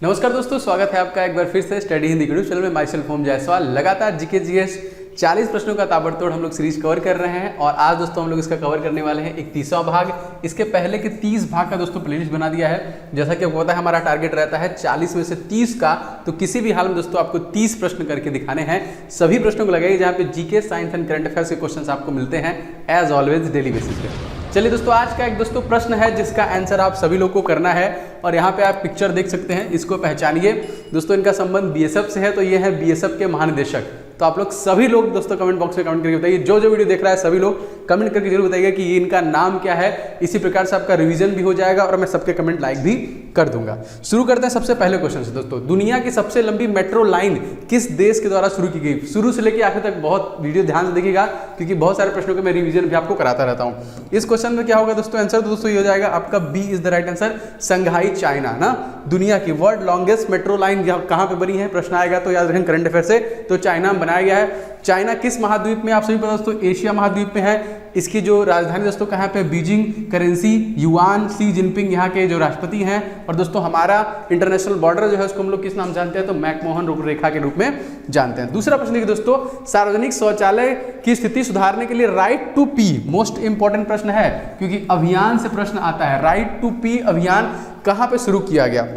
नमस्कार दोस्तों, स्वागत है आपका एक बार फिर से स्टडी हिंदी यूट्यूब चैनल में। माई सेल्फ ओम जायसवाल। लगातार जीके जीएस 40 प्रश्नों का ताबड़तोड़ हम लोग सीरीज कवर कर रहे हैं और आज दोस्तों हम लोग इसका कवर करने वाले हैं 31वां भाग। इसके पहले के 30 भाग का दोस्तों प्लेलिस्ट बना दिया है। जैसा कि आपको पता है हमारा टारगेट रहता है 40 में से 30 का, तो किसी भी हाल में दोस्तों आपको 30 प्रश्न करके दिखाने हैं। सभी प्रश्नों को लगाइए जहाँ पे GK, science and current affairs के क्वेश्चन आपको मिलते हैं एज ऑलवेज डेली बेसिस पे। चलिए दोस्तों, आज का एक दोस्तों प्रश्न है जिसका आंसर आप सभी लोग को करना है और यहाँ पे आप पिक्चर देख सकते हैं, इसको पहचानिए दोस्तों। इनका संबंध बीएसएफ से है, तो ये है बीएसएफ के महानिदेशक। तो आप लोग सभी लोग दोस्तों कमेंट बॉक्स में कमेंट करके बताइए, जो वीडियो देख रहा है सभी लोग कमेंट करके जरूर बताइएगा कि इनका नाम क्या है। इसी प्रकार से आपका रिवीजन भी हो जाएगा और मैं सबके कमेंट लाइक भी कर दूंगा। शुरू करते हैं सबसे पहले क्वेश्चन से दोस्तों। दुनिया की सबसे लंबी मेट्रो लाइन किस देश के द्वारा शुरू की गई? शुरू से लेकर आखिर तक बहुत वीडियो ध्यान से देखिएगा क्योंकि बहुत सारे प्रश्नों के मैं रिवीजन भी आपको कराता रहता हूँ। इस क्वेश्चन में क्या होगा दोस्तों आंसर? तो दोस्तों ये हो जाएगा आपका B is the right answer, Shanghai China ना। दुनिया की वर्ल्ड लॉन्गेस्ट मेट्रो लाइन कहाँ पे बनी है प्रश्न आएगा तो याद रखें करंट अफेयर से, तो चाइना में बनाया गया है। चाइना किस महाद्वीप में? आप सभी पता दोस्तों एशिया महाद्वीप में है। इसकी जो राजधानी दोस्तों कहाँ पे? Beijing. Currency yuan. Xi Jinping यहाँ के जो राष्ट्रपति हैं। और दोस्तों हमारा इंटरनेशनल बॉर्डर जो है उसको हम लोग किस नाम जानते हैं? तो मैकमोहन रेखा के रूप में जानते हैं। दूसरा प्रश्न देखिए दोस्तों, सार्वजनिक शौचालय की स्थिति सुधारने के लिए right to P most important प्रश्न है क्योंकि अभियान से प्रश्न आता है। राइट टू पी अभियान कहाँ पे शुरू किया गया?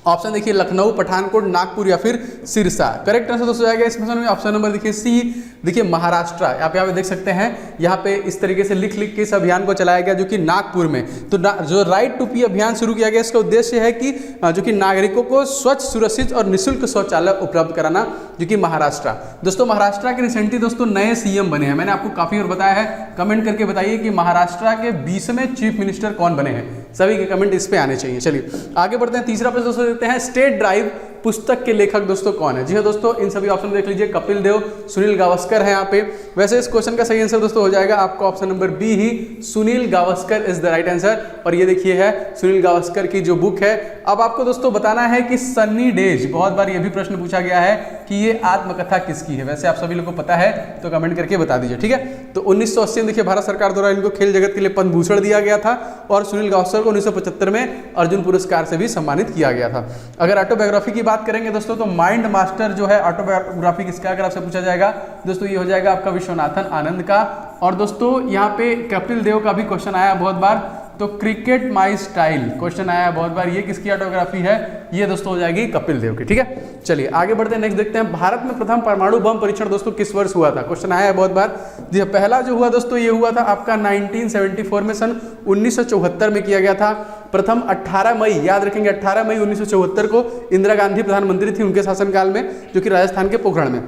ऑप्शन देखिए लखनऊ, पठानकोट, नागपुर या फिर सिरसा। करेक्ट आंसर दोस्तों जाएगा इसमें ऑप्शन नंबर देखिए सी। देखिए महाराष्ट्र, आप यहाँ पे देख सकते हैं, यहाँ पे इस तरीके से लिख के इस अभियान को चलाया गया जो कि नागपुर में। तो जो राइट टू पी अभियान शुरू किया गया इसका उद्देश्य है कि जो कि नागरिकों को स्वच्छ, सुरक्षित और निःशुल्क शौचालय उपलब्ध कराना, जो कि महाराष्ट्र। दोस्तों महाराष्ट्र के रिसेंटली दोस्तों नए सीएम बने हैं। मैंने आपको काफी और बताया है, कमेंट करके बताइए कि महाराष्ट्र के 20वें चीफ मिनिस्टर कौन बने हैं। सभी के कमेंट इस पे आने चाहिए। चलिए आगे बढ़ते हैं। तीसरा प्रश्न दोस्तों देखते हैं, स्टेट ड्राइव पुस्तक के लेखक दोस्तों कौन है? जी हाँ दोस्तों, इन सभी ऑप्शन देख लीजिए, कपिल देव, सुनील गावस्कर है यहाँ पे। वैसे इस क्वेश्चन का सही आंसर दोस्तों हो जाएगा आपका ऑप्शन नंबर बी ही, Sunil Gavaskar is the right answer. और ये देखिए है सुनील गावस्कर की जो बुक है। अब आपको दोस्तों बताना है कि सन्नी डेज, बहुत बार ये भी प्रश्न पूछा गया है कि ये आत्मकथा किसकी है। वैसे आप सभी लोग को पता है तो कमेंट करके बता दीजिए, ठीक है। तो 1980 में देखिए भारत सरकार द्वारा इनको खेल जगत के लिए पद्म भूषण दिया गया था और सुनील गावस्कर को 1975 में अर्जुन पुरस्कार से भी सम्मानित किया गया था। अगर ऑटोबायोग्राफी की बात करेंगे दोस्तों तो माइंड मास्टर जो है ऑटोबायोग्राफी किसका अगर आपसे पूछा जाएगा दोस्तों ये हो जाएगा आपका विश्वनाथन आनंद का। और दोस्तों यहाँ पे कपिल देव का भी क्वेश्चन आया बहुत बार, तो क्रिकेट माई स्टाइल क्वेश्चन आया बहुत बार, ये किसकी ऑटोग्राफी है? ये दोस्तों हो जाएगी कपिल देव की, ठीक है। चलिए आगे बढ़ते हैं, नेक्स्ट देखते हैं, भारत में प्रथम परमाणु बम परीक्षण दोस्तों किस वर्ष हुआ था? क्वेश्चन आया है बहुत बार। जी पहला जो हुआ दोस्तों ये हुआ था आपका 1974 में, सन 1974 में किया गया था। प्रथम 18 मई, याद रखेंगे 18 मई 1974 को इंदिरा गांधी प्रधानमंत्री थी उनके शासनकाल में, जो कि राजस्थान के पोखरण में।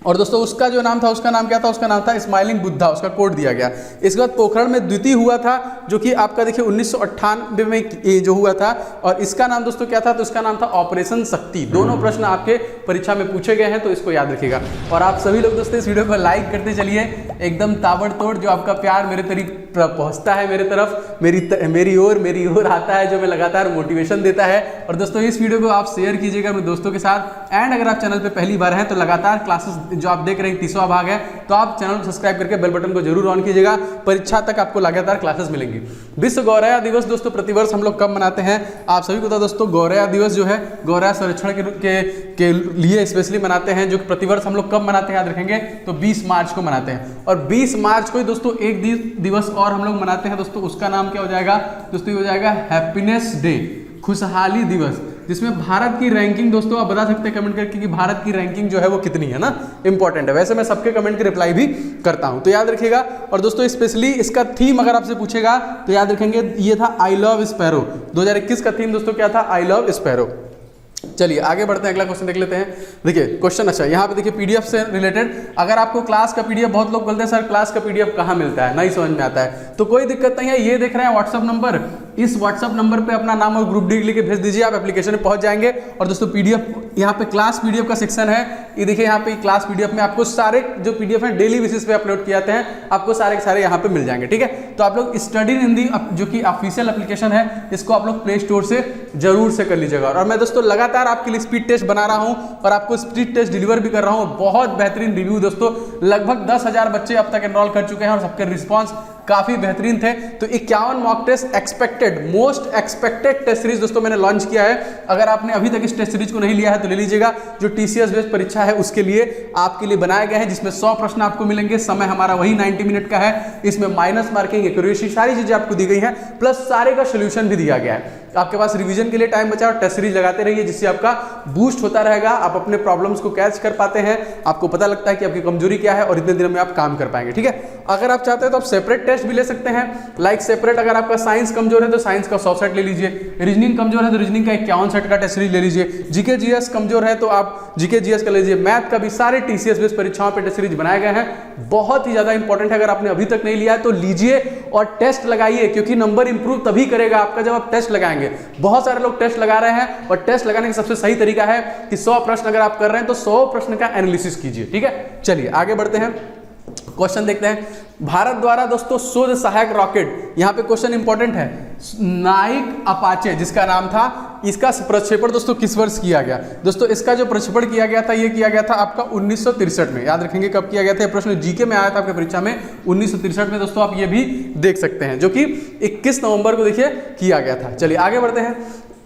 और दोस्तों उसका जो नाम था, उसका नाम क्या था? उसका नाम था स्माइलिंग बुद्धा, उसका कोड दिया गया। इसके बाद पोखरण में द्वितीय हुआ था जो कि आपका देखिए 1998 में जो हुआ था, और इसका नाम दोस्तों क्या था? तो इसका नाम था ऑपरेशन शक्ति। दोनों प्रश्न आपके परीक्षा में पूछे गए हैं तो इसको याद रखिएगा। और आप सभी लोग दोस्तों इस वीडियो को लाइक करते चलिए, एकदम ताबड़तोड़। जो आपका प्यार मेरे तरीके पहुंचता है मेरे तरफ, मेरी ओर आता है, जो मैं लगातार मोटिवेशन देता है। और दोस्तों इस वीडियो को आप शेयर कीजिएगा अपने दोस्तों के साथ। एंड अगर आप चैनल पे पहली बार हैं तो लगातार क्लासेस जो आप देख रहे हैं 30वां भाग है, तो आप चैनल को सब्सक्राइब करके बेल बटन को जरूर ऑन कीजिएगा। परीक्षा तक आपको लगातार क्लासेस मिलेंगी। विश्व गौरैया दिवस दोस्तों प्रतिवर्ष हम लोग कब मनाते हैं? आप सभी को पता दोस्तों गौरैया दिवस जो है गौरैया संरक्षण के लिए स्पेशली मनाते हैं, जो प्रतिवर्ष हम लोग कब मनाते हैं याद रखेंगे तो 20 मार्च को मनाते हैं। और 20 मार्च को ही दोस्तों एक दिवस और हम लोग मनाते हैं दोस्तों, उसका नाम क्या हो जाएगा दोस्तों? ये हो जाएगा हैप्पीनेस डे, खुशहाली दिवस, जिसमें भारत की रैंकिंग दोस्तों आप बता सकते हैं कमेंट करके कि भारत की रैंकिंग जो है वो कितनी है ना, इंपॉर्टेंट है। वैसे मैं सबके कमेंट के रिप्लाई भी करता हूं तो याद रखिएगा। और दोस्तों स्पेशली इसका थीम अगर आपसे पूछेगा तो याद रखेंगे ये था आई लव स्पैरो। 2021 का थीम दोस्तों क्या था? I love sparrow. चलिए आगे बढ़ते हैं, अगला क्वेश्चन देख लेते हैं। देखिए क्वेश्चन अच्छा यहाँ पे देखिए पीडीएफ से रिलेटेड, अगर आपको क्लास का पीडीएफ, बहुत लोग बोलते हैं सर क्लास का पीडीएफ कहाँ मिलता है, नहीं समझ में आता है, तो कोई दिक्कत नहीं है। ये देख रहे हैं व्हाट्सअप नंबर, इस व्हाट्सअप नंबर पे अपना नाम और ग्रुप डी लिख के भेज दीजिए, आप एप्लीकेशन में पहुंच जाएंगे। और दोस्तों पीडीएफ यहाँ पे क्लास पीडीएफ का सेक्शन है, ये देखिए यहाँ पे क्लास पीडीएफ में आपको सारे जो पीडीएफ है डेली बेसिस पे अपलोड किए जाते हैं, आपको सारे के सारे यहाँ पे मिल जाएंगे, ठीक है। तो आप लोग स्टडी इन हिंदी जो कि ऑफिशियल एप्लीकेशन है, इसको आप लोग प्ले स्टोर से जरूर से कर लीजिएगा। और मैं दोस्तों लगातार आपके लिए स्पीड टेस्ट बना रहा हूं और आपको स्पीड टेस्ट डिलीवर भी कर रहा हूं। बहुत बेहतरीन रिव्यू दोस्तों, लगभग 10,000 बच्चे अब तक एनरोल कर चुके हैं और सबके रिस्पांस काफी बेहतरीन थे। तो 51 mock test expected, most expected test series दोस्तों मैंने लॉन्च किया है। अगर आपने अभी तक इस टेस्ट सीरीज को नहीं लिया है तो ले लीजिएगा। जो टीसीएस बेस्ड परीक्षा है उसके लिए आपके लिए बनाया गया है, जिसमें 100 प्रश्न आपको मिलेंगे। समय हमारा वही 90 मिनट का है। इसमें माइनस मार्किंग, एक्यूरेसी, सारी चीजें आपको दी गई है, प्लस सारे का सोल्यूशन भी दिया गया है। आपके पास रिवीजन के लिए टाइम बचा और टेस्ट सीरीज लगाते रहिए, जिससे आपका बूस्ट होता रहेगा। आप अपने प्रॉब्लम्स को कैच कर पाते हैं, आपको पता लगता है कि आपकी कमजोरी क्या है और इतने दिनों में आप काम कर पाएंगे। ठीक है, अगर आप चाहते हैं तो आप सेपरेट टेस्ट भी ले सकते हैं। लाइक सेपरेट, अगर आपका साइंस कमजोर है तो साइंस का 100 सेट ले लीजिए, रीजनिंग कमजोर है तो रीजनिंग का 51 सेट का टेस्ट सीरीज ले लीजिए, जीके जीएस कमजोर है तो आप जीके जीएस का लीजिए, मैथ का भी सारे टीसीएस बेस्ड परीक्षाओं पे टेस्ट सीरीज बनाए गए हैं। बहुत ही ज्यादा इंपॉर्टेंट है, अगर आपने अभी तक नहीं लिया है तो लीजिए और टेस्ट लगाइए, क्योंकि नंबर इंप्रूव तभी करेगा आपका जब आप टेस्ट लगाएंगे। बहुत सारे लोग टेस्ट लगा रहे हैं और टेस्ट लगाने का सबसे सही तरीका है कि 100 प्रश्न अगर आप कर रहे हैं तो 100 प्रश्न का एनालिसिस कीजिए। ठीक है, चलिए आगे बढ़ते हैं, क्वेश्चन देखते हैं। भारत द्वारा दोस्तों शोध सहायक रॉकेट, यहां पे क्वेश्चन इंपॉर्टेंट है, नाइक अपाचे जिसका नाम था, इसका प्रक्षेपण दोस्तों किस वर्ष किया गया? दोस्तों इसका जो प्रक्षेपण किया गया था, ये किया गया था आपका 1963 में। याद रखेंगे कब किया गया था, प्रश्न जीके में आया था आपके परीक्षा में 1963 में। दोस्तों आप ये भी देख सकते हैं, जो कि 21 नवंबर को देखिए किया गया था। चलिए आगे बढ़ते हैं।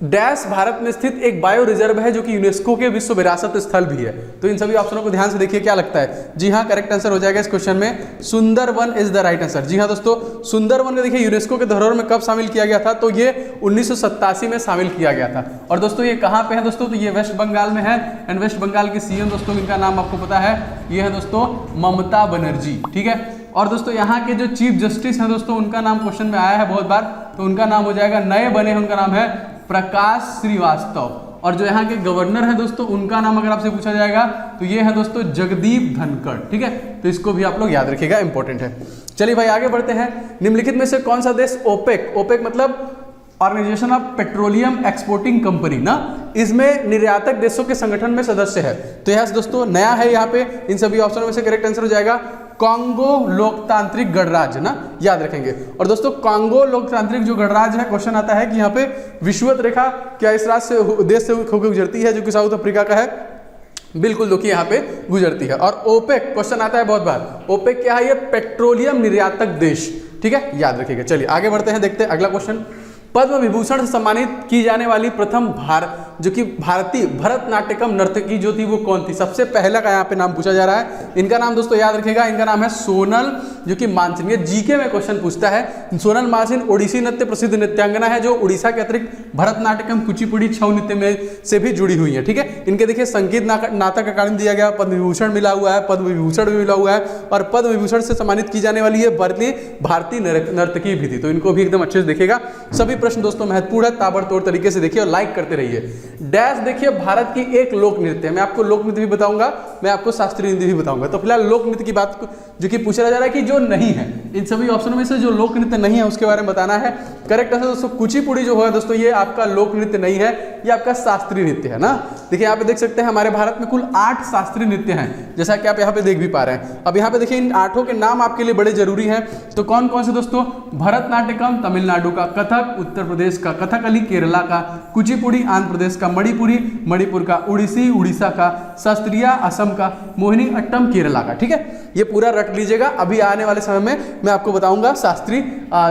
डैश भारत में स्थित एक बायो रिजर्व है जो कि यूनेस्को के विश्व विरासत स्थल भी है। तो इन सभी ऑप्शनों को ध्यान से देखिए, क्या लगता है? जी हाँ, करेक्ट आंसर हो जाएगा इस क्वेश्चन में Sundarban is the right answer. जी हाँ दोस्तों, सुंदरवन को देखिए यूनेस्को के धरोहर में कब शामिल किया गया था, तो ये 1987 में शामिल किया गया था। और दोस्तों ये कहाँ पे है दोस्तों, तो ये वेस्ट बंगाल में है। एंड वेस्ट बंगाल की सीएम दोस्तों, इनका नाम आपको पता है, ये है दोस्तों ममता बनर्जी। ठीक है, और दोस्तों यहाँ के जो चीफ जस्टिस हैं दोस्तों, उनका नाम क्वेश्चन में आया है बहुत बार, तो उनका नाम हो जाएगा, नए बने हैं, उनका नाम है प्रकाश श्रीवास्तव। और जो यहाँ के गवर्नर है दोस्तों, उनका नाम अगर आपसे पूछा जाएगा तो ये है दोस्तों जगदीप धनखड़। ठीक है, तो इसको भी आप लोग याद रखिएगा, इंपॉर्टेंट है। चलिए भाई आगे बढ़ते हैं। निम्नलिखित में से कौन सा देश ओपेक, ओपेक मतलब organisation of petroleum exporting company ना, इसमें निर्यातक देशों के संगठन में सदस्य है। तो यह दोस्तों नया है, यहाँ पे इन सभी ऑप्शनों में से करेक्ट आंसर हो जाएगा कांगो लोकतांत्रिक गणराज्य ना, याद रखेंगे। और दोस्तों कांगो लोकतांत्रिक जो गणराज्य है, क्वेश्चन आता है कि यहाँ पे विषुवत रेखा क्या इस राज्य से, देश से होकर गुजरती है, जो कि साउथ अफ्रीका का है? बिल्कुल, जो कि यहाँ पे गुजरती है। और ओपेक क्वेश्चन आता है बहुत बार, ओपेक क्या है? ये पेट्रोलियम निर्यातक देश। ठीक है, याद रखिएगा। चलिए आगे बढ़ते हैं, देखते हैं अगला क्वेश्चन। पद्म विभूषण से सम्मानित की जाने वाली प्रथम जो कि भारतीय भरतनाट्यम नर्तकी जो थी वो कौन थी? सबसे पहला का यहाँ पे नाम पूछा जा रहा है। इनका नाम दोस्तों याद रखिएगा, इनका नाम है सोनल, जो कि मानसिंह। ये जीके में क्वेश्चन पूछता है। सोनल मानसिंह ओडिसी नृत्य प्रसिद्ध नृत्यांगना है, जो उड़ीसा के अतिरिक्त भरतनाट्यम, कुचिपुड़ी, छऊ नृत्य में से भी जुड़ी हुई है। ठीक है, इनके देखिए संगीत नाटक अकादमी दिया गया, पद्म विभूषण मिला हुआ है, पद्म विभूषण भी मिला हुआ है, और पद्म विभूषण से सम्मानित की जाने वाली है भारतीय नर्तकी भी थी। तो इनको भी एकदम अच्छे से देखिएगा। सभी प्रश्न दोस्तों महत्वपूर्ण है, ताबड़तोड़ तरीके से देखिए और लाइक करते रहिए। डैश देखिए भारत की एक लोक नृत्य है। मैं आपको लोक नृत्य भी बताऊंगा, मैं आपको शास्त्रीय नृत्य भी बताऊंगा। तो फिलहाल लोक नृत्य की बात जो कि पूछा जा रहा है कि जो नहीं है, इन सभी ऑप्शनों में से जो लोक नृत्य नहीं है उसके बारे में बताना है। करेक्ट आंसर दोस्तों कुचिपुड़ी जो है दोस्तों, ये आपका लोक नृत्य नहीं है, ये आपका शास्त्रीय नृत्य है ना। देखिए यहाँ पे देख सकते हैं हमारे भारत में कुल 8 शास्त्रीय नृत्य हैं, जैसा कि आप यहाँ पे देख भी पा रहे हैं। अब यहाँ पे देखिए इन 8 के नाम आपके लिए बड़े जरूरी हैं। तो कौन कौन से दोस्तों? भरतनाट्यम तमिलनाडु का, कथक उत्तर प्रदेश का, कथकली केरला का, कुचिपुड़ी आंध्र प्रदेश का, मणिपुरी मणिपुर का, उड़ीसी उड़ीसा का, शास्त्रीय असम का, मोहिनी अट्टम केरला का। ठीक है, ये पूरा रट लीजिएगा। अभी आने वाले समय में मैं आपको बताऊंगा शास्त्रीय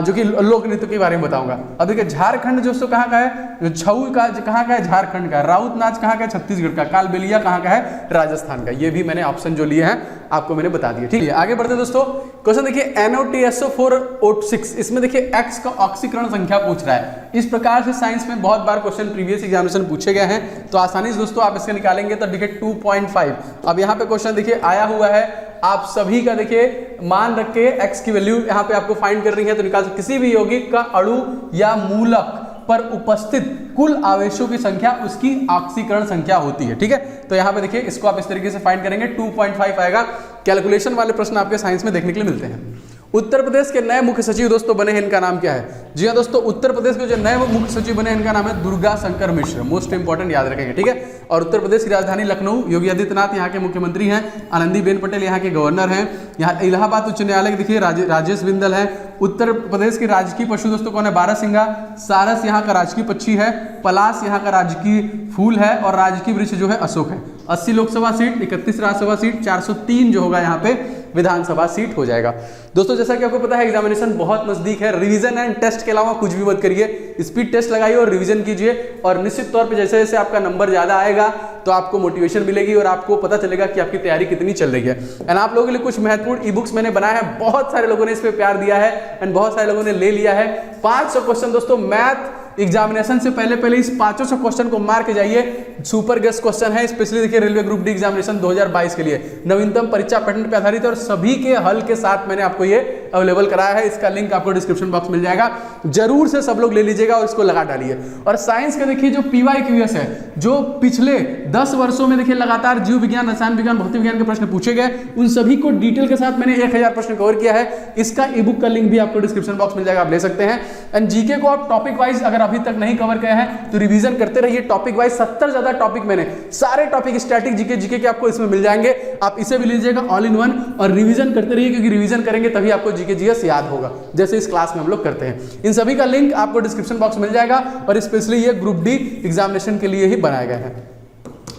जो कि लोक नृत्य के बारे में बताऊंगा। अब देखिए झारखंड दोस्तों कहाँ का है? छऊ का कहाँ का है? झारखंड का। राउत नाच कहाँ का है? छत्तीसगढ़ का। कालबेलिया कहाँ का है? राजस्थान का। ये भी मैंने ऑप्शन जो लिए हैं आपको मैंने बता दिया। ठीक है, आगे बढ़ते दोस्तों। क्वेश्चन देखिए NOTSO4O6, इसमें देखिए x का ऑक्सीकरण संख्या पूछ रहा है। इस प्रकार से साइंस में बहुत बार क्वेश्चन प्रीवियस एग्जामिनेशन पूछे गए हैं, तो आसानी से दोस्तों आप इसके निकालेंगे। तो देखिए 2.5। अब यहाँ पे क्वेश्चन देखिए आया हुआ है, आप सभी का देखिए मान रख के x की वैल्यू यहाँ पे आपको फाइंड कर रही है, तो निकाल सकते। किसी भी यौगिक का अणु या मूलक पर उपस्थित कुल आवेशों की संख्या उसकी ऑक्सीकरण संख्या होती है। ठीक है, तो यहाँ पे देखिए इसको आप इस तरीके से फाइंड करेंगे, 2.5 आएगा। कैलकुलेशन वाले प्रश्न आपके साइंस में देखने के लिए मिलते हैं। उत्तर प्रदेश के नए मुख्य सचिव दोस्तों बने हैं, इनका नाम क्या है? जी हाँ दोस्तों, उत्तर प्रदेश के जो नए मुख्य सचिव बने हैं इनका नाम है दुर्गा शंकर मिश्र। मोस्ट इंपॉर्टेंट, याद रखेंगे। ठीक है, और उत्तर प्रदेश की राजधानी लखनऊ, योगी आदित्यनाथ यहाँ के मुख्यमंत्री हैं, आनंदीबेन पटेल यहाँ के गवर्नर हैं। यहाँ इलाहाबाद उच्च न्यायालय के देखिए राजेश बिंदल हैं, उत्तर प्रदेश की राजकीय पशु दोस्तों कौन है? बारहसिंगा। सारस यहाँ का राजकीय पक्षी है। पलाश यहाँ का राजकीय फूल है और राजकीय वृक्ष जो है अशोक है। 80 लोकसभा सीट, 31 राज्यसभा सीट, 403 जो होगा यहाँ पे विधानसभा सीट हो जाएगा। दोस्तों जैसा कि आपको पता है एग्जामिनेशन बहुत नजदीक है, रिवीजन एंड टेस्ट के अलावा कुछ भी मत करिए, स्पीड टेस्ट लगाइए और रिवीजन कीजिए और निश्चित तौर पे जैसे जैसे आपका नंबर ज्यादा आएगा तो आपको मोटिवेशन मिलेगी और आपको पता चलेगा कि आपकी तैयारी कितनी चल रही है। एंड आप लोगों के लिए कुछ महत्वपूर्ण ई बुक्स मैंने बनाए हैं, बहुत सारे लोगों ने इस पे प्यार दिया है एंड बहुत सारे लोगों ने ले लिया है। 500 क्वेश्चन दोस्तों मैथ एग्जामिनेशन से पहले इस 500 क्वेश्चन को मार के जाइए। सुपर गेस्ट क्वेश्चन है, स्पेशली देखिए रेलवे ग्रुप डी एग्जामिनेशन 2022 के लिए नवीनतम परीक्षा पैटर्न पे आधारित और सभी के हल के साथ मैंने आपको ये अवेलेबल कराया है। इसका लिंक आपको डिस्क्रिप्शन बॉक्स मिल जाएगा, जरूर से सब लोग ले लीजिएगा और इसको लगा डालिए। और साइंस के देखिए जो PYQS है, जो पिछले 10 वर्षों में देखिए लगातार जीव विज्ञान, रसायन विज्ञान, भौतिक विज्ञान के प्रश्न पूछे गए, उन सभी को डिटेल के साथ मैंने 1000 प्रश्न कवर किया है। इसका ई बुक का लिंक भी आपको डिस्क्रिप्शन बॉक्स मिल जाएगा, आप ले सकते हैं। एंड जीके को आप टॉपिक वाइज अगर अभी तक नहीं कवर किया है तो रिवीजन करते रहिए। टॉपिक वाइज 70 ज्यादा टॉपिक मैंने सारे टॉपिक स्टैटिक जीके के आपको इसमें मिल जाएंगे, आप इसे भी लीजिएगा ऑल इन वन और रिवीजन करते रहिए, क्योंकि रिवीजन करेंगे तभी आपको जीके जीएस याद होगा, जैसे इस क्लास में हम लोग करते हैं। इन सभी का लिंक आपको डिस्क्रिप्शन बॉक्स मिल जाएगा और स्पेशली ये ग्रुप डी एग्जामिनेशन के लिए ही बनाया गया है।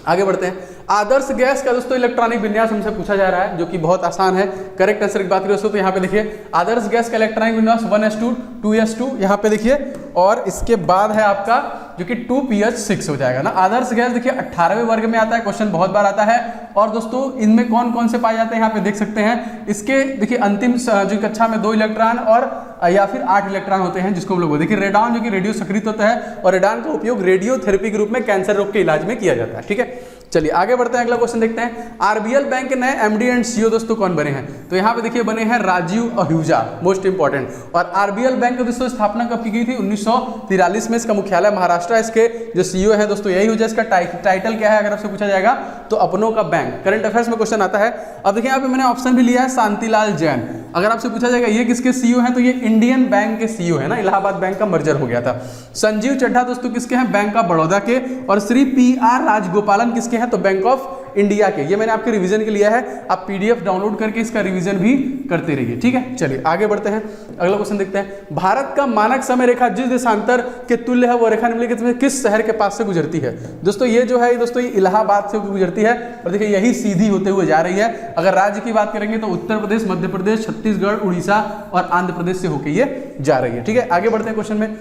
आगे बढ़ते हैं। आदर्श गैस का दोस्तों इलेक्ट्रॉनिक विन्यास हमसे पूछा जा रहा है, जो कि बहुत आसान है। करेक्ट आंसर की बात करें दोस्तों तो यहाँ पे देखिए आदर्श गैस का इलेक्ट्रॉनिक विन्यास 1s2 2s2 यहाँ पे देखिए, और इसके बाद है आपका जो कि 2pH6 हो जाएगा ना। आदर्श गैस देखिए 18वें वर्ग में आता है, क्वेश्चन बहुत बार आता है। और दोस्तों इनमें कौन कौन से पाए जाते हैं यहाँ पे देख सकते हैं। इसके देखिए अंतिम जो कक्षा में 2 इलेक्ट्रॉन और या फिर 8 इलेक्ट्रॉन होते हैं, जिसको हम लोग देखिए रेडॉन जो कि रेडियो सक्रिय होता है और रेडॉन का उपयोग रेडियोथेरेपी के रूप में कैंसर रोग के इलाज में किया जाता है। ठीक है, चलिए आगे बढ़ते हैं, अगला क्वेश्चन देखते हैं। आरबीएल बैंक के नए एमडी एंड सीईओ दोस्तों कौन बने हैं? तो यहाँ पे देखिए बने हैं राजीव आहूजा, मोस्ट इंपॉर्टेंट। और आरबीएल बैंक की दोस्तों स्थापना कब की गई थी? 1943 में। इसका मुख्यालय महाराष्ट्र है। इसके जो सीईओ है दोस्तों यही हो जाए। इसका टाइटल क्या है अगर आपसे पूछा जाएगा तो अपनों का बैंक। करंट अफेयर्स में क्वेश्चन आता है। अब देखिए यहाँ पे मैंने ऑप्शन भी लिया है शांतिलाल जैन। अगर आपसे पूछा जाएगा ये किसके सीईओ हैं तो ये इंडियन बैंक के सीईओ है ना, इलाहाबाद बैंक का मर्जर हो गया था। संजीव चड्ढा दोस्तों किसके हैं? बैंक ऑफ बड़ौदा के। और श्री PR राजगोपालन किसके हैं? तो बैंक ऑफ इंडिया के। ये मैंने आपके रिवीजन के लिया है, आप PDF डाउनलोड करके इसका रिवीजन भी करते रहिए। ठीक है, चलिए आगे बढ़ते हैं, अगला क्वेश्चन देखते हैं। भारत का मानक समय रेखा जिस देशांतर के तुल्य है वो रेखा निम्नलिखित में किस शहर के पास से गुजरती है? दोस्तों ये जो है दोस्तों ये इलाहाबाद से गुजरती है और देखिए यही सीधी होते हुए जा रही है। अगर राज्य की बात करेंगे तो उत्तर प्रदेश, मध्य प्रदेश, छत्तीसगढ़, उड़ीसा और आंध्र प्रदेश से होकर ये जा रही है। ठीक है, आगे बढ़ते हैं क्वेश्चन में।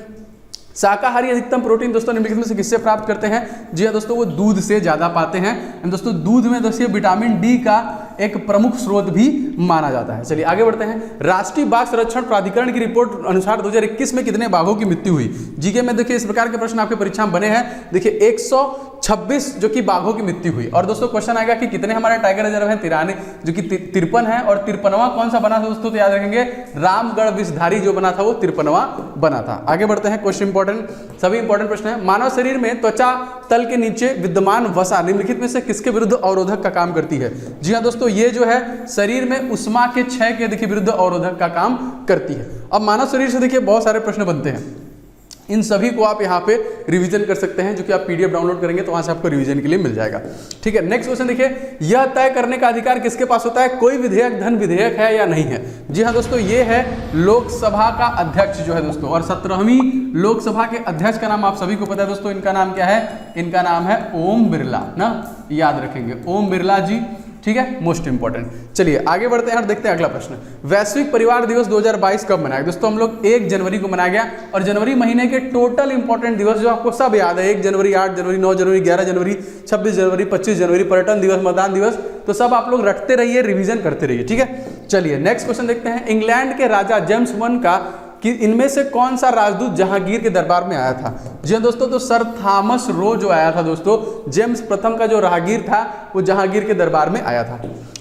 शाकाहारी अधिकतम प्रोटीन दोस्तों निम्नलिखित में से किससे प्राप्त करते हैं? जी हाँ दोस्तों, वो दूध से ज्यादा पाते हैं। दोस्तों दूध में दोस्तों विटामिन डी का एक प्रमुख स्रोत भी माना जाता है। चलिए आगे बढ़ते हैं। राष्ट्रीय बाघ संरक्षण प्राधिकरण की रिपोर्ट अनुसार 2021 में कितने बाघों की मृत्यु हुई? जीके में देखिए इस प्रकार के प्रश्न आपके परीक्षा में बने हैं। देखिए 126 जो कि बाघों की मृत्यु हुई। और दोस्तों क्वेश्चन आएगा कि कितने हमारे टाइगर रिजर्व हैं? 93 जो कि 53 है। और 53वां कौन सा बना था दोस्तों? तो याद रखेंगे रामगढ़ विषधारी जो बना था वो 53वां बना था। आगे बढ़ते हैं, क्वेश्चन इंपॉर्टेंट, सभी इंपॉर्टेंट प्रश्न है। मानव शरीर में त्वचा तल के नीचे विद्यमान वसा निम्नलिखित में से किसके विरुद्ध अवरोधक का काम करती है? जी हाँ दोस्तों, ये जो है शरीर में उष्मा के क्षय के देखिए विरुद्ध अवरोधक का काम करती है। अब मानव शरीर से देखिए बहुत सारे प्रश्न बनते हैं, इन सभी को आप यहाँ पे रिवीजन कर सकते हैं, जो कि आप PDF डाउनलोड करेंगे तो वहां से आपको रिवीजन के लिए मिल जाएगा। ठीक है, नेक्स्ट क्वेश्चन देखिए। यह तय करने का अधिकार किसके पास होता है कोई विधेयक धन विधेयक है या नहीं है? जी हाँ दोस्तों, ये है लोकसभा का अध्यक्ष जो है दोस्तों, और 17वीं लोकसभा के अध्यक्ष का नाम आप सभी को पता है दोस्तों। इनका नाम क्या है? इनका नाम है ओम बिरला ना, याद रखेंगे ओम बिरला जी। ठीक है, मोस्ट इंपॉर्टेंट। चलिए आगे बढ़ते हैं और देखते हैं अगला प्रश्न। वैश्विक परिवार दिवस 2022 कब मनाया? दोस्तों हम लोग 1 जनवरी को मनाया गया। और जनवरी महीने के टोटल इंपॉर्टेंट दिवस जो आपको सब याद है, 1 जनवरी, 8 जनवरी, 9 जनवरी, 11 जनवरी, 26 जनवरी, 25 जनवरी, पर्यटन दिवस, मतदान दिवस, तो सब आप लोग रटते रहिए, रिवीजन करते रहिए। ठीक है, चलिए नेक्स्ट क्वेश्चन देखते हैं। इंग्लैंड के राजा जेम्स I का कि इनमें से कौन सा राजदूत जहांगीर के दरबार में आया था? जी हाँ दोस्तों, तो सर थॉमस रो जो आया था दोस्तों, जेम्स प्रथम का जो राहगीर था वो जहांगीर के दरबार में आया था।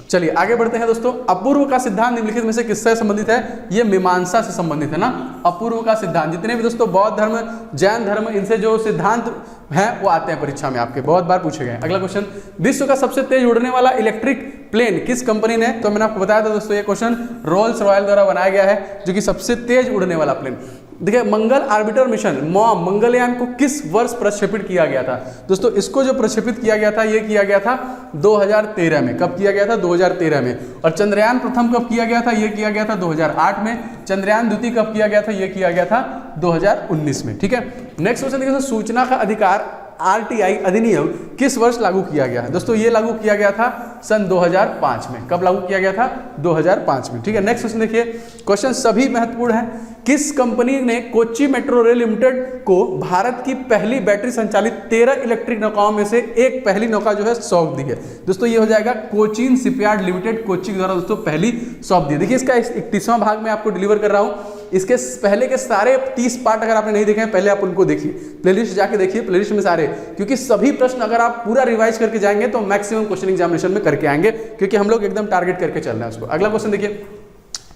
चलिए आगे बढ़ते हैं दोस्तों। अपूर्व का सिद्धांत निम्नलिखित में से किससे संबंधित है? ये मीमांसा से संबंधित है ना। अपूर्व का सिद्धांत, जितने भी दोस्तों बौद्ध धर्म, जैन धर्म, इनसे जो सिद्धांत हैं वो आते हैं परीक्षा में आपके, बहुत बार पूछे गए। अगला क्वेश्चन। विश्व का सबसे तेज उड़ने वाला इलेक्ट्रिक प्लेन किस कंपनी ने? तो मैंने आपको बताया था दोस्तों ये क्वेश्चन रोल्स रॉयल द्वारा बनाया गया है, जो कि सबसे तेज उड़ने वाला प्लेन। देखिए मंगल आर्बिटर मिशन मॉम मंगलयान को किस वर्ष प्रक्षेपित किया गया था? दोस्तों इसको जो प्रक्षेपित किया गया था ये किया गया था 2013 में। कब किया गया था? 2013 में। और चंद्रयान प्रथम कब किया गया था? ये किया गया था 2008 में। चंद्रयान द्वितीय कब किया गया था? ये किया गया था 2019 में। ठीक है, नेक्स्ट क्वेश्चन देखिए, सूचना का अधिकार RTI अधिनियम किस वर्ष लागू किया गया है? दोस्तों ये लागू किया गया था सन 2005 में। कब लागू किया गया था? 2005 में। ठीक है, नेक्स्ट क्वेश्चन देखिए, क्वेश्चन सभी महत्वपूर्ण है। किस कंपनी ने कोच्चि मेट्रो रेल लिमिटेड को भारत की पहली बैटरी संचालित 13 इलेक्ट्रिक नौकाओं में से एक पहली नौका जो है सौंप दी है? दोस्तों ये हो जाएगा कोचीन शिपयार्ड लिमिटेड, कोच्चि द्वारा दोस्तों पहली सौंप दी। देखिए इसका 31वां भाग में आपको डिलीवर कर रहा हूं। इसके पहले के सारे 30 पार्ट अगर आपने नहीं देखे हैं, पहले आप उनको देखिए, प्लेलिस्ट जाके देखिए, प्लेलिस्ट में सारे, क्योंकि सभी प्रश्न अगर आप पूरा रिवाइज करके जाएंगे तो मैक्सिमम क्वेश्चन एग्जामिनेशन में करके आएंगे, क्योंकि हम लोग एकदम टारगेट करके चल रहे हैं उसको। अगला क्वेश्चन देखिए,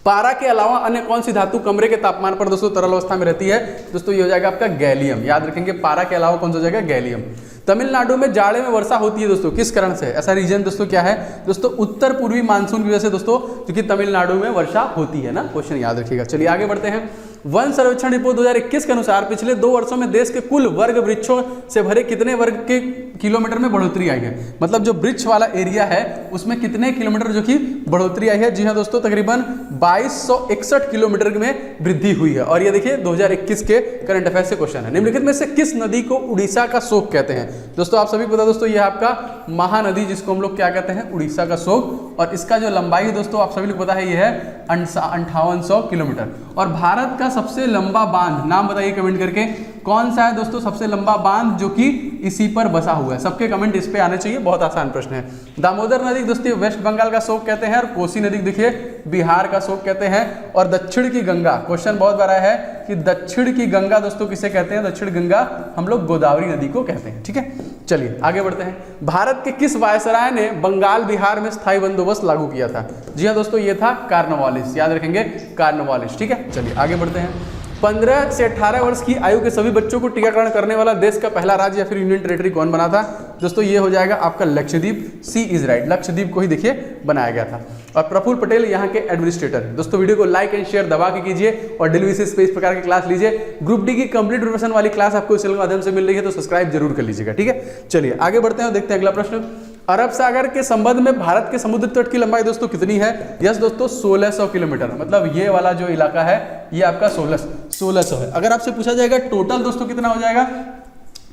पारा के अलावा अन्य कौन सी धातु कमरे के तापमान पर दोस्तों तरल अवस्था में रहती है? दोस्तों ये हो जाएगा आपका गैलियम। याद रखेंगे, पारा के अलावा कौन सा हो जाएगा? गैलियम। तमिलनाडु में जाड़े में वर्षा होती है दोस्तों, किस कारण से? ऐसा रीजन दोस्तों क्या है? दोस्तों उत्तर पूर्वी मानसून की वजह से दोस्तों, क्योंकि तमिलनाडु में वर्षा होती है ना। क्वेश्चन याद रखिएगा। चलिए आगे बढ़ते हैं। वन सर्वेक्षण रिपोर्ट 2021 के अनुसार पिछले 2 वर्षों में देश के कुल वर्ग वृक्षों से भरे कितने वर्ग के किलोमीटर में बढ़ोतरी आई है? मतलब जो वृक्ष वाला एरिया है उसमें कितने किलोमीटर जो कि बढ़ोतरी आई है? जी हाँ दोस्तों, तकरीबन 2261 किलोमीटर में वृद्धि हुई है। और ये देखिए 2021 के करंट अफेयर से क्वेश्चन है। निम्नलिखित में से किस नदी को उड़ीसा का शोक कहते हैं? दोस्तों आप सभी को पता दोस्तों, ये आपका महानदी, जिसको हम लोग क्या कहते हैं? उड़ीसा का शोक। और इसका जो लंबाई है दोस्तों आप सभी को पता है, ये है 5800 किलोमीटर। और भारत का सबसे लंबा बांध नाम बताइए कमेंट करके, कौन सा है दोस्तों सबसे लंबा बांध जो कि इसी पर बसा हुआ है? सबके कमेंट इस पे आने चाहिए, बहुत आसान प्रश्न है। दामोदर नदी दोस्तों वेस्ट बंगाल का शोक कहते हैं, और कोसी नदी देखिए बिहार का शोक कहते हैं। और दक्षिण की गंगा, क्वेश्चन बहुत बड़ा है कि दक्षिण की गंगा दोस्तों किसे कहते हैं? दक्षिण गंगा हम लोग गोदावरी नदी को कहते हैं। ठीक है, चलिए आगे बढ़ते हैं। भारत के किस वायसराय ने बंगाल बिहार में स्थायी बंदोबस्त लागू किया था? जी हाँ दोस्तों, ये था कॉर्नवालिस। याद रखेंगे कॉर्नवालिस। ठीक है, चलिए आगे बढ़ते हैं। 15 से 18 वर्ष की आयु के सभी बच्चों को टीकाकरण करने वाला देश का पहला राज्य या फिर यूनियन टेरिटरी कौन बना था? दोस्तों ये हो जाएगा आपका लक्षद्वीप। सी इज राइट, लक्षद्वीप को ही देखिए बनाया गया था। और प्रफुल्ल पटेल यहाँ के एडमिनिस्ट्रेटर। दोस्तों वीडियो को लाइक एंड शेयर दबा के कीजिए, और डेली बेसिस पे इस प्रकार की क्लास लीजिए। ग्रुप डी की कंप्लीट प्रिपरेशन वाली क्लास आपको इस चैनल के माध्यम से मिल रही है, तो सब्सक्राइब जरूर कर लीजिएगा। ठीक है, चलिए आगे बढ़ते हैं और देखते हैं अगला प्रश्न। अरब सागर के संबंध में भारत के समुद्र तट की लंबाई दोस्तों कितनी है? यस दोस्तों 1600 किलोमीटर। मतलब ये वाला जो इलाका है ये आपका 1600 है। अगर आपसे पूछा जाएगा टोटल दोस्तों कितना हो जाएगा,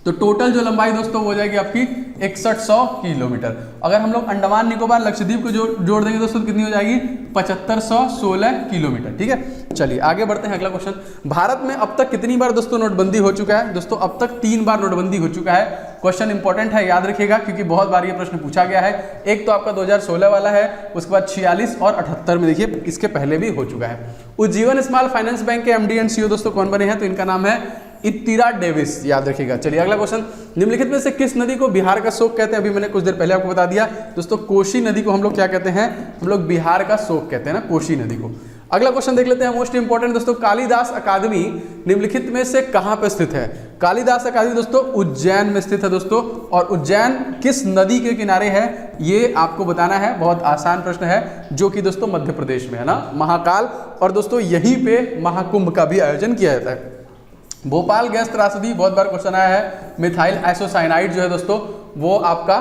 तो टोटल जो लंबाई दोस्तों हो जाएगी आपकी 6100 किलोमीटर। अगर हम लोग अंडमान निकोबार लक्षद्वीप को जोड़ देंगे दोस्तों, कितनी हो जाएगी? 7516 किलोमीटर। ठीक है, चलिए आगे बढ़ते हैं। अगला क्वेश्चन, भारत में अब तक कितनी बार दोस्तों नोटबंदी हो चुका है? दोस्तों अब तक 3 बार नोटबंदी हो चुका है। क्वेश्चन इंपॉर्टेंट है, याद रखिएगा, क्योंकि बहुत बार ये प्रश्न पूछा गया है। एक तो आपका 2016 वाला है, उसके बाद 46 और 78 में देखिए इसके पहले भी हो चुका है। उज्जीवन स्मॉल फाइनेंस बैंक के MD एंड CEO दोस्तों कौन बने हैं? तो इनका नाम है इत्तिरा डेविस। याद रखिएगा। चलिए अगला क्वेश्चन, निम्नलिखित में से किस नदी को बिहार का शोक कहते हैं? अभी मैंने कुछ देर पहले आपको बता दिया दोस्तों, कोसी नदी को हम लोग क्या कहते हैं? हम लोग बिहार का शोक कहते हैं ना, कोसी नदी को। अगला क्वेश्चन देख लेते हैं, मोस्ट इंपॉर्टेंट दोस्तों, कालिदास अकादमी निम्नलिखित में से कहां पर स्थित है? कालिदास अकादमी दोस्तों उज्जैन में स्थित है दोस्तों। और उज्जैन किस नदी के किनारे है ये आपको बताना है। बहुत आसान प्रश्न है, जो कि दोस्तों मध्य प्रदेश में है ना, महाकाल। और दोस्तों यहीं पे महाकुंभ का भी आयोजन किया जाता है। भोपाल गैस त्रासदी, बहुत बार क्वेश्चन आया है। मिथाइल आइसोसाइनाइड जो है दोस्तों वो आपका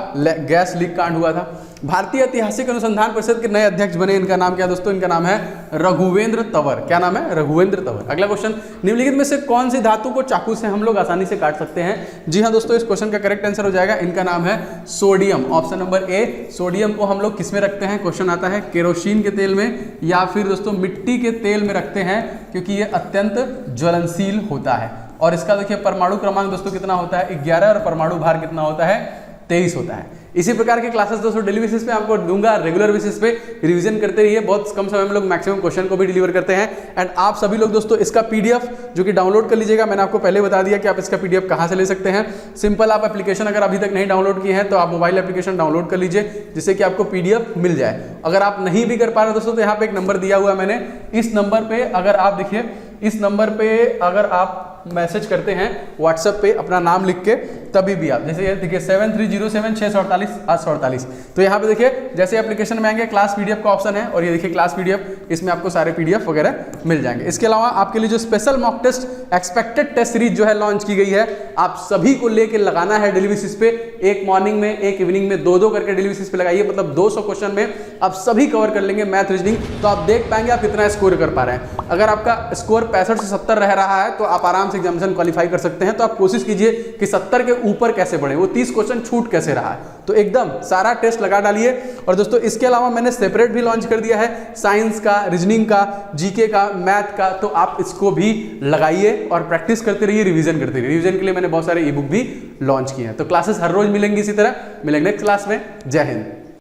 गैस लीक कांड हुआ था। भारतीय ऐतिहासिक अनुसंधान परिषद के नए अध्यक्ष बने, इनका नाम क्या दोस्तों? इनका नाम है रघुवेंद्र तंवर। क्या नाम है? रघुवेंद्र तंवर। अगला क्वेश्चन, निम्नलिखित में से कौन सी धातु को चाकू से हम लोग आसानी से काट सकते हैं? जी हाँ दोस्तों, इस क्वेश्चन का करेक्ट आंसर हो जाएगा, इनका नाम है sodium. Option number A, sodium को हम लोग किस में रखते हैं? क्वेश्चन आता है केरोसिन के तेल में, या फिर दोस्तों मिट्टी के तेल में रखते हैं, क्योंकि ये अत्यंत ज्वलनशील होता है। और इसका देखिए परमाणु क्रमांक दोस्तों कितना होता है? 11, और परमाणु भार कितना होता है? 23 होता है। इसी प्रकार के क्लासेस दोस्तों डेली बेसिस पे आपको दूंगा, रेगुलर बेसिस पे रिवीजन करते रहिए। बहुत कम समय में लोग मैक्सिमम क्वेश्चन को भी डिलीवर करते हैं। एंड आप सभी लोग दोस्तों इसका PDF जो कि डाउनलोड कर लीजिएगा। मैंने आपको पहले बता दिया कि आप इसका PDF कहां से ले सकते हैं। सिंपल, आप एप्लीकेशन अगर अभी तक नहीं डाउनलोड किए हैं तो आप मोबाइल एप्लीकेशन डाउनलोड कर लीजिए, जिससे कि आपको PDF मिल जाए। अगर आप नहीं भी कर पा रहे दोस्तों, तो यहाँ पे एक नंबर दिया हुआ है मैंने, इस नंबर पे अगर आप देखिए, इस नंबर पे अगर आप मैसेज करते हैं व्हाट्सएप पे अपना नाम लिख के, तभी भी आप, जैसे ये देखिए 7307 तो यहाँ पे देखिए जैसे एप्लीकेशन में आएंगे क्लास पीडीएफ का ऑप्शन है और ये देखिए क्लास पीडीएफ, इसमें आपको सारे पीडीएफ वगैरह मिल जाएंगे। इसके अलावा आपके लिए जो special mock test expected test series जो है लॉन्च की गई है, आप सभी को लेके लगाना है डेली बेसिस पे, एक मॉर्निंग में एक इवनिंग में 2-2 करके डेली बेसिस पे लगाइए, मतलब 200 क्वेश्चन में आप सभी कवर कर लेंगे मैथ रीजनिंग, तो आप देख पाएंगे आप कितना स्कोर कर पा रहे हैं। अगर आपका स्कोर 65 से 70 रह रहा है तो आप आराम से एग्जामिनेशन क्वालिफाई कर सकते हैं, तो आप कोशिश कीजिए कि 70 के ऊपर कैसे बढ़े, वो 30 क्वेश्चन छूट कैसे रहा है, तो एकदम सारा टेस्ट लगा डालिए। और दोस्तों इसके अलावा मैंने सेपरेट भी लॉन्च कर दिया है साइंस का, रीजनिंग का, जीके का, मैथ का, तो आप इसको भी लगाइए और प्रैक्टिस करते रहिए, रिवीजन करते रहिए। रिवीजन के लिए मैंने बहुत सारे ई बुक भी लॉन्च किए हैं। तो क्लासेस हर रोज मिलेंगी, इसी तरह मिलेंगे नेक्स्ट क्लास में। जय हिंद।